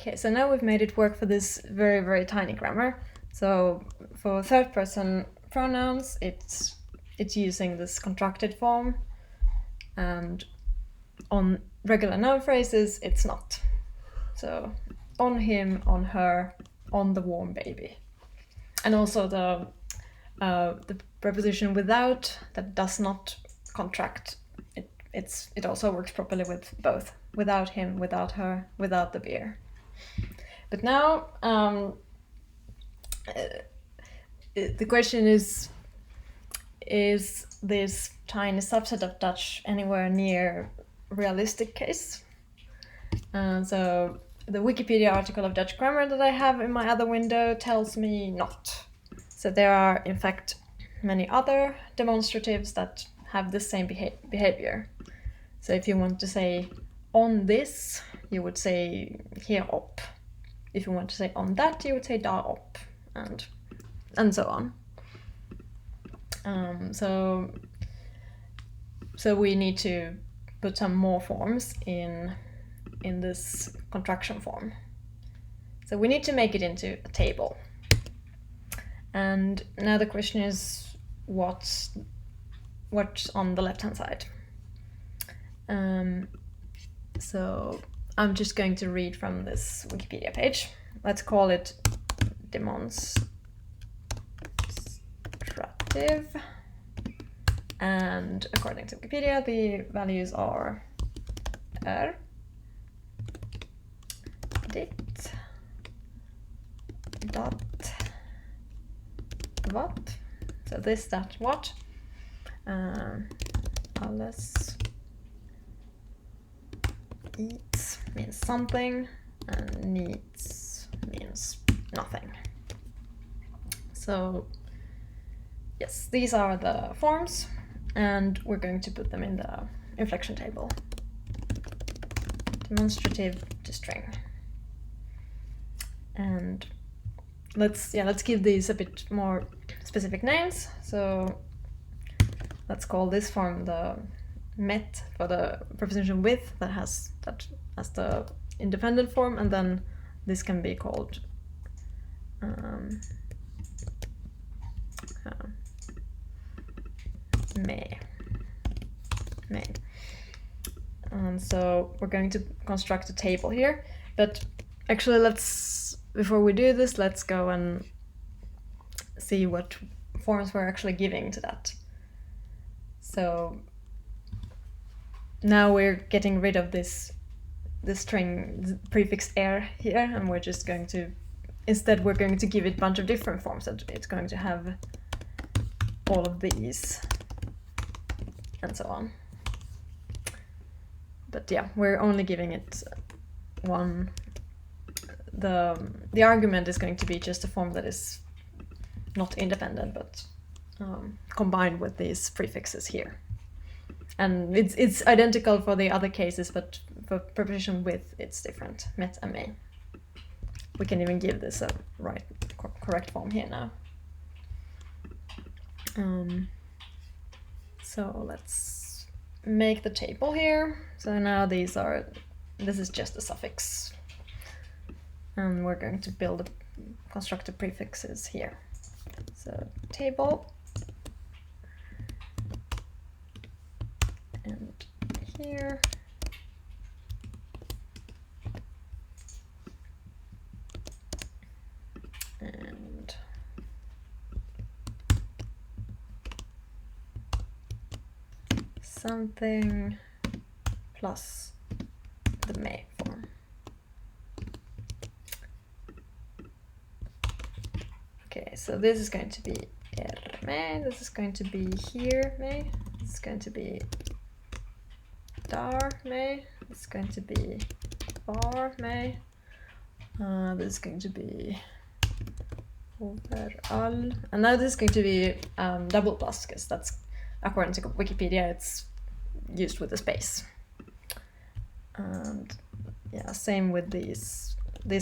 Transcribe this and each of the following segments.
Okay, so now we've made it work for this very, very tiny grammar. So for third person pronouns, it's using this contracted form, and on regular noun phrases, it's not. So on him, on her, on the warm baby. And also the preposition without, that does not contract, it also works properly with both. Without him, without her, without the beer. But now the question is this tiny subset of Dutch anywhere near realistic case? So the Wikipedia article of Dutch grammar that I have in my other window tells me not. So there are, in fact, many other demonstratives that have the same behavior. So if you want to say on this, you would say hierop. If you want to say on that, you would say daarop, and so on. So we need to put some more forms in this contraction form. So we need to make it into a table. And now the question is, what's on the left-hand side? So I'm just going to read from this Wikipedia page. Let's call it demonstrative. And according to Wikipedia, the values are dit, dat, wat. So this, that, what. Alles eats means something, and needs means nothing. So yes, these are the forms, and we're going to put them in the inflection table. Demonstrative to string. And let's give these a bit more specific names. So let's call this form the met for the preposition with, that has that as the independent form, and then this can be called may. And so we're going to construct a table here, but actually before we do this, let's go and see what forms we're actually giving to that. So now we're getting rid of this string prefix er here, and we're just going to, instead we're going to give it a bunch of different forms. So it's going to have all of these and so on. But yeah, we're only giving it one. The argument is going to be just a form that is not independent, but combined with these prefixes here. And it's identical for the other cases, but for preposition with, it's different. Met and may. We can even give this a correct form here now. So let's make the table here. So now this is just a suffix. And we're going to construct the prefixes here. So table, and here, and something plus the may form. Okay, so this is going to be may, this is going to be here may, this is going to be dar may, this is going to be var may, this is going to be overall, and now this is going to be double plus, because that's, according to Wikipedia, it's used with a space. And yeah, same with these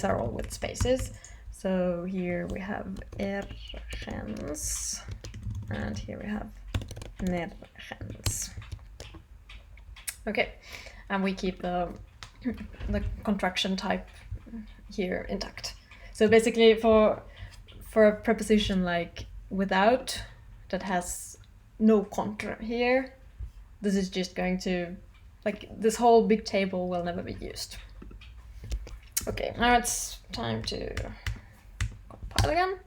are all with spaces. So here we have ergens, and here we have nergens. Okay, and we keep the contraction type here intact. So basically for a preposition like without, that has no contra here, this is just going to, like, this whole big table will never be used. Okay, now it's time to compile again.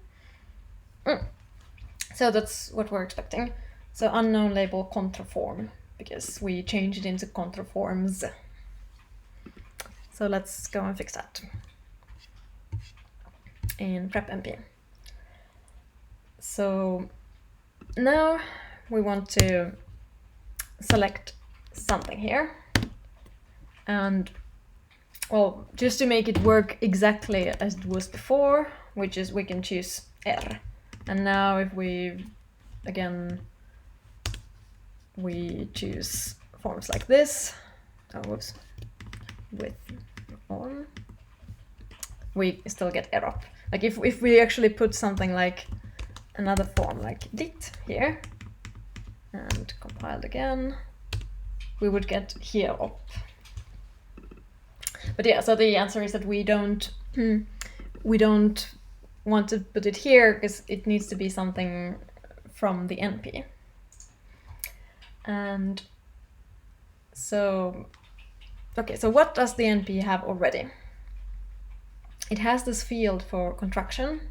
So that's what we're expecting. So unknown label contraform, because we changed it into contraforms. So let's go and fix that in prep MP. So now we want to select something here, and well, just to make it work exactly as it was before, which is we can choose R. And now if we again we choose forms like this, with on, we still get error. Like if we actually put something like another form like dit here and compiled again, we would get here up. But yeah, so the answer is that we don't want to put it here because it needs to be something from the NP. And so, okay, so what does the NP have already? It has this field for contraction,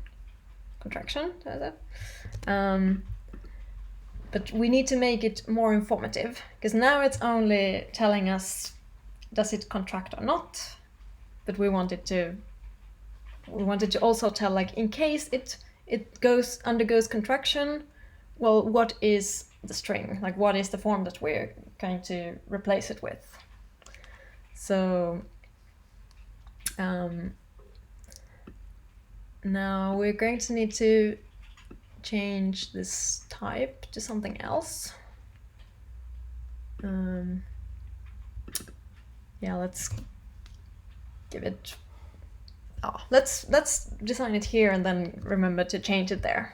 but we need to make it more informative, because now it's only telling us does it contract or not, but we wanted to also tell, like, in case it undergoes contraction, well, what is the string? Like, what is the form that we're going to replace it with? So now we're going to need to change this type to something else. Yeah, let's give it. Let's design it here and then remember to change it there.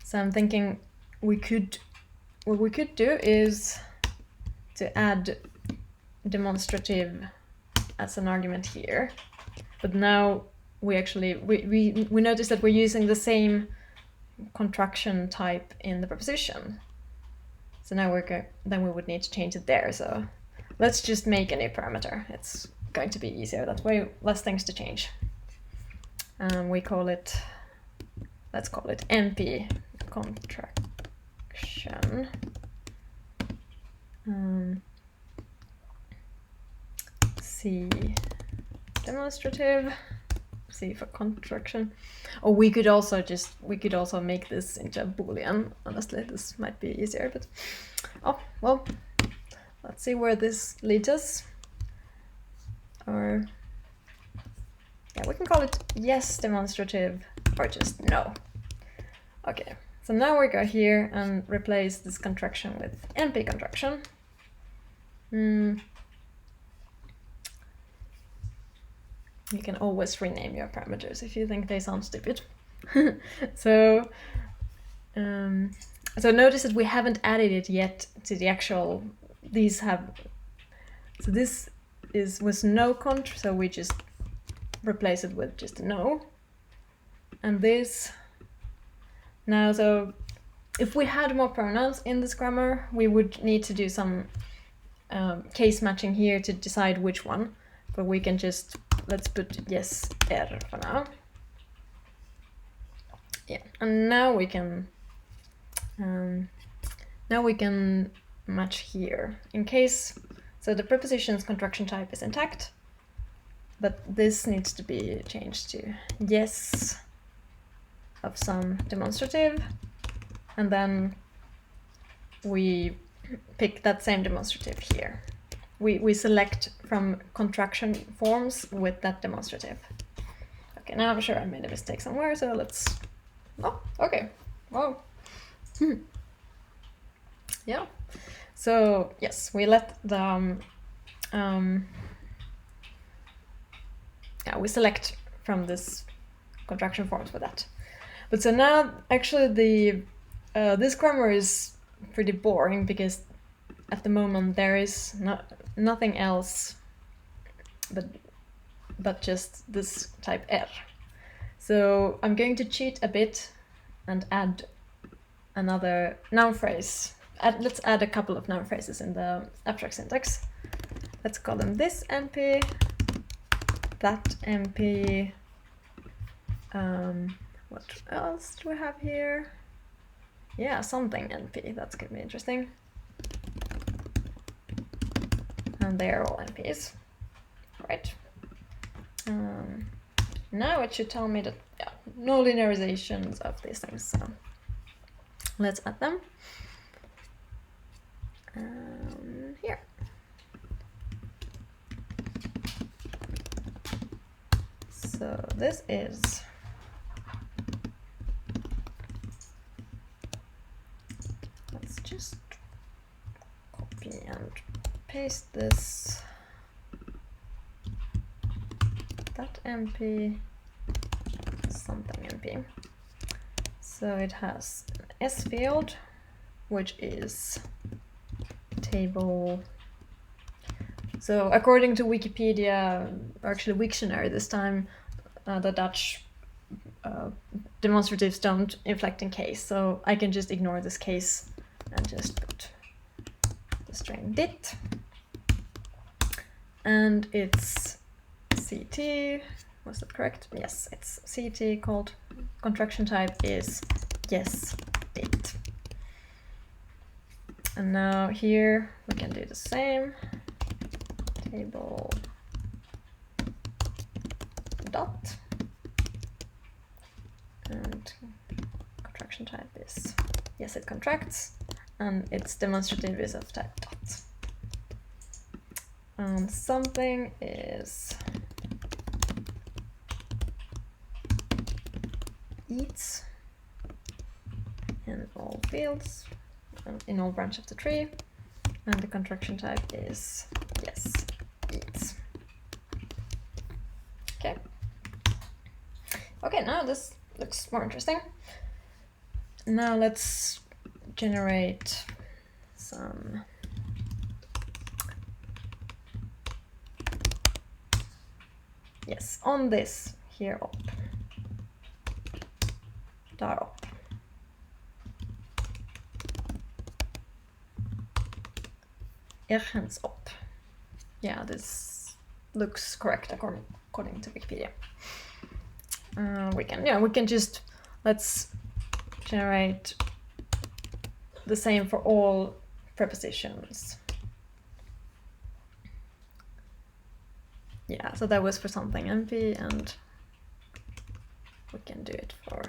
So I'm thinking what we could do is to add demonstrative as an argument here, but now we actually we notice that we're using the same contraction type in the preposition. So now then we would need to change it there. So let's just make a new parameter. It's going to be easier that way, less things to change. Let's call it NP contraction. C demonstrative, C for contraction. Or we could also make this into a Boolean. Honestly, this might be easier, but well, let's see where this leads us. Or yeah, we can call it yes demonstrative or just no. Okay, so now we go here and replace this contraction with NP contraction. You can always rename your parameters if you think they sound stupid. So notice that we haven't added it yet to the actual. These have. So this was no contra, so we just replace it with just no. And this now, so if we had more pronouns in this grammar, we would need to do some case matching here to decide which one. But we can just, let's put yes R for now. Yeah, and now we can match here in case. So the preposition's contraction type is intact, but this needs to be changed to yes of some demonstrative, and then we pick that same demonstrative here. We select from contraction forms with that demonstrative. Okay, now I'm sure I made a mistake somewhere, so let's. Oh, okay. Wow. Yeah. So yes, we let the we select from this contraction forms for that. But so now actually the this grammar is pretty boring, because at the moment there is nothing else but but just this type R. So I'm going to cheat a bit and add another noun phrase. Let's add a couple of noun phrases in the abstract syntax. Let's call them this NP, that NP. What else do we have here? Yeah, something NP, that's gonna be interesting. And they're all NPs, right? Now it should tell me that, yeah, no linearizations of these things, so let's add them. Here. So this is let's just copy and paste this. That NP, something NP. So it has an S field, which is table. So according to Wikipedia, or actually Wiktionary this time, the Dutch demonstratives don't inflect in case, so I can just ignore this case and just put the string dit. And it's CT, was that correct? Yes, it's CT called contraction type is yes dit. And now here we can do the same. Table dot, and contraction type is yes, it contracts, and its demonstrative is of type dot. And something is eats in all fields, in all branch of the tree, and the contraction type is yes, eats. Okay. Okay, now this looks more interesting. Now let's generate some yes, on this here op. Daar op. Ergens op. Yeah, this looks correct according to Wikipedia. We can just, let's generate the same for all prepositions. Yeah, so that was for something NP, and we can do it for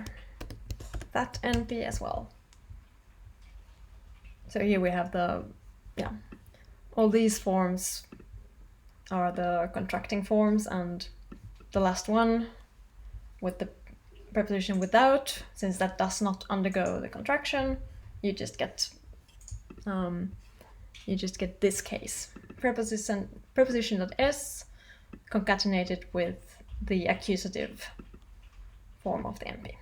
that NP as well. So here we have the, yeah, all these forms are the contracting forms, and the last one with the preposition without, since that does not undergo the contraction, you just get this case. Preposition.s concatenated with the accusative form of the NP.